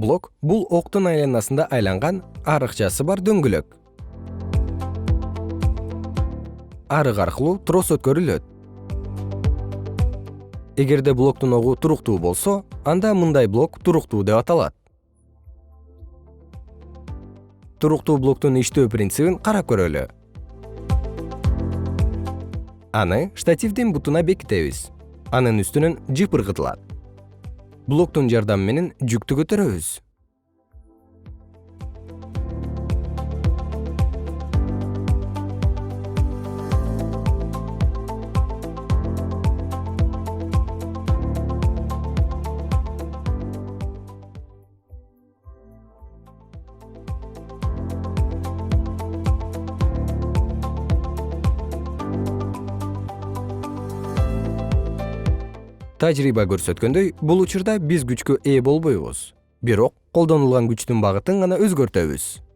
Блок бул октун айланасында айланган арыкчасы бар дөңгөлөк. Арык аркылуу трос өткөрүлөт. Эгерде блоктун огу туруктуу болсо, анда мындай блок туруктуу деп аталат. Туруктуу блоктун иштөө принцибин карап көрөлү. Аны штативдин бутуна бекитебиз. Анын үстүнөн жип ыргытылат. Блоктун жардамы менен жүктү көтөрөбүз. Тажрыйба көрсөткөндөй, бул учурда биз күчкө ээ болбойбуз. Бирок колдонулган күчтүн багытын гана өзгөртөбүз.